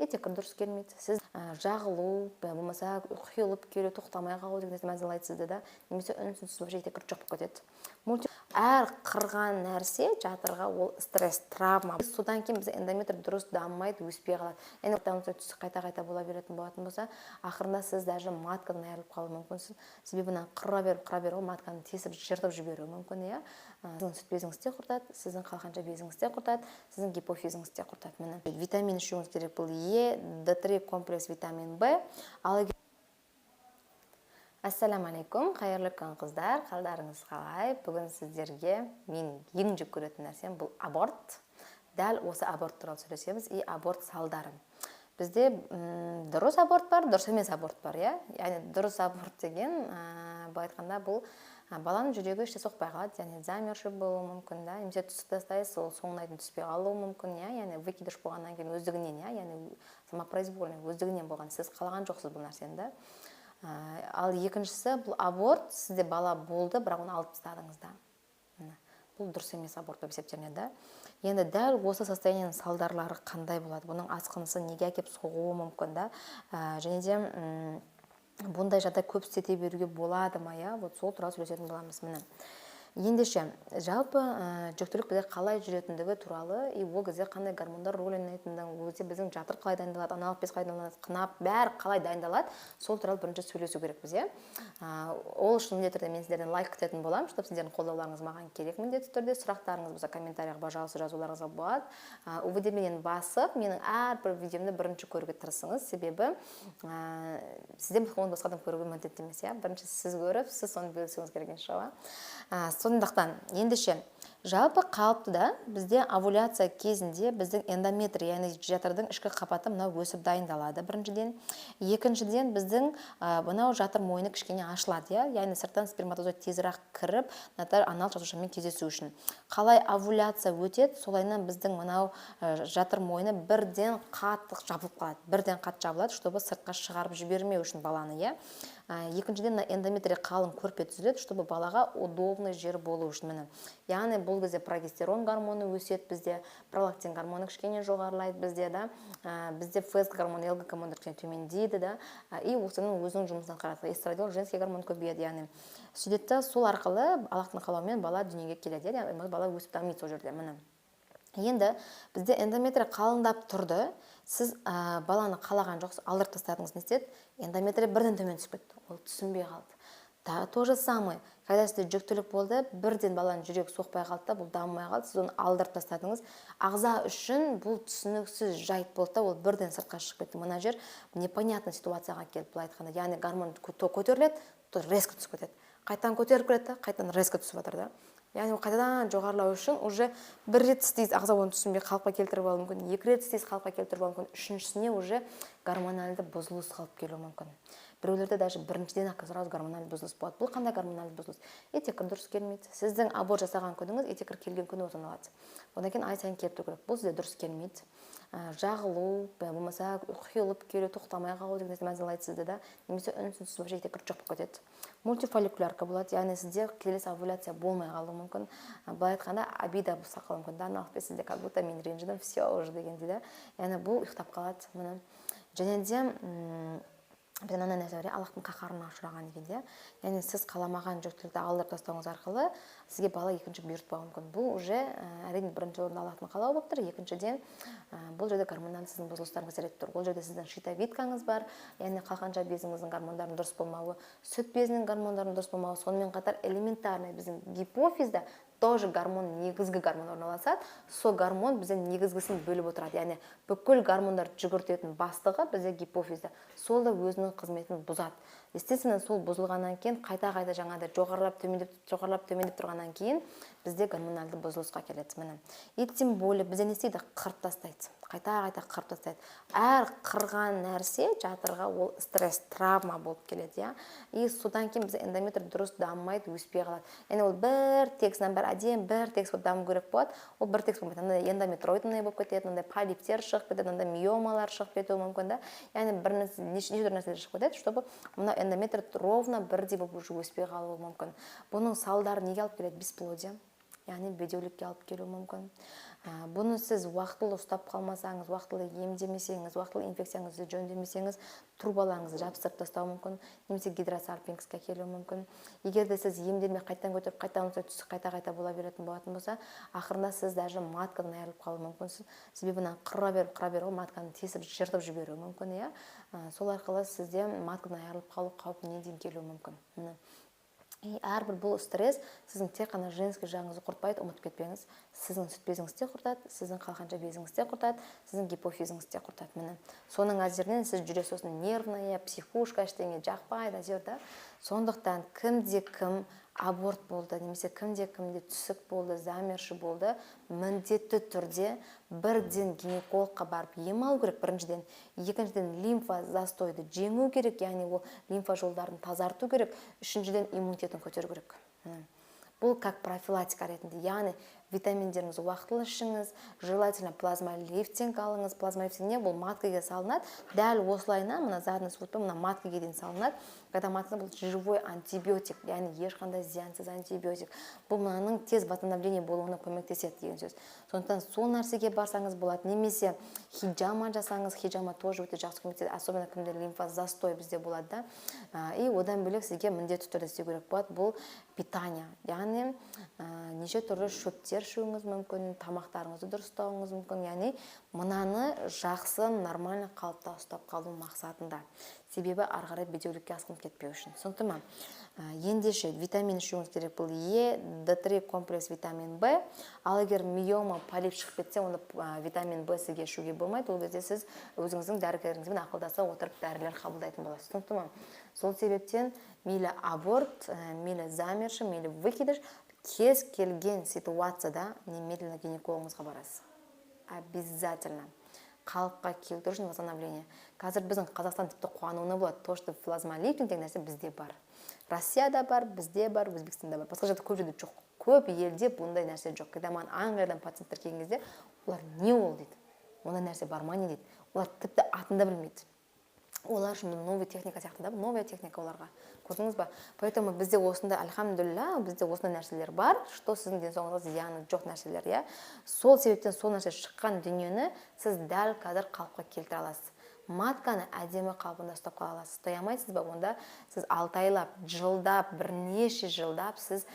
этекір дұрыс келмейді. Сіз жағылу, болмаса құйылып келу, тоқтамай қалу деген нәрсе мәзалайды сізді да, немесе үнсіз вообще этекір жоқ болып кетеді. Әр қырған нәрсе жатырға ол стресс, травма. Содан кейін біз эндометр дұрыс дамымайды, өспей қалады. Енді түсі қайта-қайта бола беретін болатын болса, ақырында сіз даже маткадан айырылып қалуы мүмкінсіз. Себебі қыра беріп матканы тесіп, жыртып жіберуі мүмкін, иә. Сіздің сүт безіңіз де құртады, сіздің қалқанша безіңіз де құртады, сіздің гипофизіңіз де құртады. Міне витамин ішуіңіз керек. Бұл Е, D3 комплекс витамин В. Ассаламу алейкум, қайырлы күн қыздар, қалдарыңыз қалай? Бүгін сіздерге мен ең жек көретін нәрсем бұл аборт. Дәл осы аборт туралы сөйлесеміз, и аборт салдары. Бізде дұрыс аборт бар, дұрыс емес аборт бар, иә? Яғни дұрыс аборт деген, былай айтқанда, бұл баланың жүрегі іште соқпай қалады, яғни замерші болуы мүмкін, да, немесе түсіп тастайсыз, ол соңына дейін түспей қалуы мүмкін, иә, яғни выкидыш болғаннан кейін өздігінен, иә, яғни самопроизвольный өздігінен болған, сіз қалаған жоқсыз бұл нәрсені, да. Ал екіншісі, бұл аборт, сізде бала болды, бірақ оны алып тастадыңыз да. Бұл дұрыс емес аборт болып есептелінеді, да. Енді дәл осы состояниенің салдарлары қандай болады? Бұның асқынысы неге әкеп соғуы мүмкін, да. Және де бұндай жағдай көп істете беруге болады ма, иә? Вот сол туралы сөйлесетін боламыз, міне. Ендеше, жалпы жүктілік бізде қалай жүретіндігі туралы, и ол кезде қандай гормондар рөл ойнайтындығы, өзі біздің жатыр қалай дайындалады, аналық без қалай дайындалады, қынап, бәрі қалай дайындалады, сол туралы бірінші сөйлесу керекпіз, иә. Ол үшін міндетті түрде мен сіздерден лайк күтетін боламын, чтобы сіздердің қолдауларыңыз маған керек міндетті түрде. Сұрақтарыңыз болса комментарияға, пожалуйста, жазуларыңызға болады. Уведомлениені басып, менің әрбір видеомды бірінші көруге тырысыңыз, себебі сізден басқа адам көруге міндетті емес, иә. Бірінші сіз көріп, сіз соны бөлісуіңіз керек иншалла. Сондықтан, ендеше, жалпы қалыптыда бізде овуляция кезінде біздің эндометрий, яғни жатырдың ішкі қабаты мынау өсіп дайындалады біріншіден. Екіншіден біздің мынау жатыр мойны кішкене ашылады, яғни сырттан сперматозоид тезірек кіріп, аналық жасушамен кездесу үшін. Қалай овуляция өтеді, солайынан біздің мынау жатыр мойны бірден қатты жабылып қалады. Бірден қатты жабылады, чтобы сыртқа шығарып жібермеу үшін баланы, иә. Екіншіден эндометрий қалың көрпе түзіледі, чтобы балаға удобный жер болу үшін, міне. Яғни бұл кезде прогестерон гормоны өседі бізде, пролактин гормоны кішкене жоғарылайды бізде, да. Бізде ФС гормоны, ЛГ гормоны кішкене төмендейді, да. И осының өзінің жұмысына қарады. Эстрадиол, женский гормон көбейеді, яғни. Сөйтеді, сол арқылы Аллахтың қалауымен бала дүниеге келеді, яғни бала өсіп дамиды сол жерде, міне. Енді бізде эндометрий қалыңдап тұрды, сіз баланы қалаған жоқсыз, алдырып тастадыңыз, не істеді? Эндометрий бірден төмен түсіп кетті, ол түсінбей қалды. То же самое, когда сізде жүктілік болды, бірден баланың жүрегі соқпай қалды, бұл дамымай қалды, сіз оны алдырып тастадыңыз. Ағза үшін бұл түсініксіз жайт болды, ол бірден сыртқа шығып кетті. Мына жер непонятный ситуацияға келіп, былай айтқанда, яғни гормон көтеріледі, то резко түсіп кетеді. Қайтадан көтеріп кетеді, қайтадан резко түсіп жатыр, да. Яғни қайтадан жоғарылау үшін уже бір рет істейсіз, ағза оны түсінбей қалыпқа келтіріп алуы мүмкін, екі рет істейсіз, қалыпқа келтіріп алуы мүмкін, үшіншісіне уже гормональды бұзылыс қалып келуі мүмкін. Біреулерде даже біріншіден сразу гормональды бұзылыс болады. Бұл қандай гормональды бұзылыс? Этекір дұрыс келмейді. Сіздің аборт жасаған күніңіз этекір келген күні саналады. Одан кейін ай сайын келіп тұру керек. Бұл сізде дұрыс келмейді. Жағылу, болмаса құйылып келу, тоқтамай қалу деген нәрсе мәзалайды сізді, да, немесе үнсіз вообще этекір жоқ болып кетеді. Мультифолликулярка болады, яғни сізде келесі овуляция болмай қалуы мүмкін. Былай айтқанда абида болса қалуы мүмкін. Аналық без сізде как будто мен ренжідім, все уже дегенде, да. Яғни бұл ұйықтап қалады, міне. Және де бізден ана нәрсе бар, Аллахтың қаһарына ұшыраған дегенде, яғни сіз қаламаған жүктілікті алдырып тастауыңыз арқылы сізге бала екінші бұйыртпауы мүмкін. Бұл уже әрине бірінші орында Аллахтың қалауы болып тұр. Екіншіден, бұл жерде гормональды сіздің бұзылыстарыңыз әсер етіп тұр. Бұл жерде сіздің щитовидкаңыз бар, яғни қалқанша безіңіздің гормондарының дұрыс болмауы, сүт безінің гормондарының дұрыс болмауы, сонымен қатар элементарный біздің гипофизда тоже гормон, негізгі гормон орналасады. Сол гормон біздің негізгісін бөліп отырады. Яғни бүкіл гормондар жүгіртетін бастығы бізде гипофизда. Сол да өзінің қызметін бұзады. Естественно, сол бұзылғаннан кейін қайта-қайта жаңағыдай жоғарылап төмендеп тұрғаннан кейін бізде гормональды бұзылысқа келеді, міне. И тем более бізде не істейді? Қырып тастайды. Қайта-қайта қырып тастайды. Әр қырған нәрсе жатырға ол стресс, травма болып келеді, иә. И содан кейін бізде эндометр дұрыс дамымайды, өспей қалады. Яғни ол бір тексінен бір әдем, бір текс болып даму керек болады. Ол бір текс болмайды. Андай эндометроидный болып кетеді, андай полиптер шығып кетеді, андай миомалар шығып кетуі мүмкін, да. Яғни бір неше нәрселер шығып кетеді, чтобы мына эндометр ровно бірдей болып өспей қалуы мүмкін. Бұның салдары неге алып келеді? Бесплодие. яғни бедеулікке алып келуі мүмкін. Бұны сіз уақытылы ұстап қалмасаңыз, уақытылы емдемесеңіз, уақытылы инфекцияңызды жөндемесеңіз, трубаларыңызды жабыстырып тастауы мүмкін, немесе гидросальпингске келуі мүмкін. Егер де сіз емделмей қайтадан көтеріп, қайтадан түсі қайта бола беретін болатын болса, ақырында сіз даже маткадан айырылып қалуы мүмкінсіз. Себебі қыра беріп матканы тесіп, жыртып жіберуі мүмкін, иә. Сол арқылы сізде маткадан айырылып қалу қаупі неден келуі мүмкін. Әрбір бұл стресс сіздің тек қана женский жағыңызды құртпайды, ұмытып кетпеңіз. Сіздің сүт безіңізді де құртады, сіздің қалқанша безіңізді де құртады, сіздің гипофизіңізді де құртады. Міне. Соның әсерінен сіз жүресіз сосын нервная, психушка, ештеңе жақпайды, әйтеуір. Сондықтан кім аборт болды, немесе кімде түсік болды, замерші болды, міндетті түрде бірден гинекологқа барып ем алу керек, біріншіден. Екіншіден лимфа застойды жеңу керек, яғни ол лимфа жолдарын тазарту керек. Үшіншіден иммунитетін көтеру керек. Бұл как профилактика ретінде, яғни витаминдеріңізді уақытылы ішіңіз, желательно плазмолифтинг алыңыз. Плазмолифтинг не? Бұл маткаға салынады. Дәл осылайна, мына задний сутпен мына маткаға дейін салынады. Когда матка бұл живой антибиотик, яғни ешқандай зиянсыз антибиотик. Бұл мынаның тез восстановление болуына көмектеседі деген сөз. Сондықтан сол нәрсеге барсаңыз болады, немесе хиджама жасаңыз, хиджама тоже өте жақсы көмектеседі, особенно кімде лимфа застой бізде болады да. И одан бөлек сізге міндетті түрде істеу керек болады, бұл питание, яғни неше түрлі шөптер ішуіңіз мүмкін, тамақтарыңызды дұрыстауыңыз мүмкін, яғни мынаны жақсы, нормально қалыпта ұстап қалу мақсатында. Себебі ары қарай бедеулікке асқынып кетпеу үшін. Сондықтан ма? Ендеше витамин ішуіңіз керек, бұл Е, D3 комплекс витамин В. Ал егер миома, полип шығып кетсе, онда витамин В сізге ішуге болмайды. Ол кезде сіз өзіңіздің дәрігеріңізбен ақылдаса отырып дәрілер қабылдайтын боласыз. Сондықтан ма? Сол себептен мейлі аборт, мейлі замерші, мейлі выкидыш, кез келген ситуацияда немедленно гинекологыңызға барасыз. Обязательно. Қалыпқа келтіру үшін восстановление. Қазір біздің Қазақстан тіпті қуануына болады, то, что плазмолифтинг деген нәрсе бізде бар. Россияда бар, бізде бар, Өзбекстанда бар. Басқа жерде көп жерде жоқ. Көп елде бұндай нәрсе жоқ. Когда маған Англиядан пациенттер келген кезде, олар не ол дейді. Ондай нәрсе бар ма не дейді. Олар тіпті атын да білмейді. Олар үшін новый техника сияқты да, новая техника оларға. Көрдіңіз ба? Поэтому бізде осында, альхамдулилля, бізде осындай нәрселер бар, что сіздің денсаулығыңызға зияны жоқ нәрселер, иә. Сол себептен сол нәрсе шыққан дүниені сіз дәл қазір қалыпқа келтіре аласыз. Матканы әдемі қалпында ұстап қала аласыз. Ұстай алмайсыз ба? Онда сіз 6 айлап, жылдап, бірнеше жылдап сіз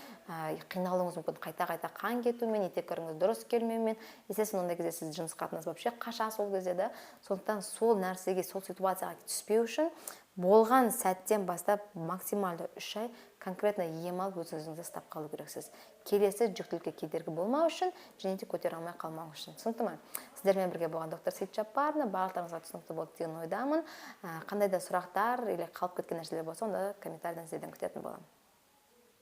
қиналуыңыз мүмкін. Қайта қан кетумен, етеккөріңіз дұрыс келмеумен, естественно, ондай кезде сіз жыныс қатынас вообще қашасыз ол кезде да. Сондықтан сол нәрсеге, сол ситуацияға түспеу үшін болған сәттен бастап максималды 3 ай конкретно ем алып өзіңізді ұстап қалу керексіз. Келесі жүктілікке кедергі болмау үшін, және де көтере алмай қалмау үшін. Түсінікті ме? Сіздермен бірге болған доктор Сейт Жаппарова, барлықтарыңызға түсінікті болды деген ойдамын. Қандай да сұрақтар или қалып кеткен нәрселер болса, онда комментарийден сіздерден күтетін боламын.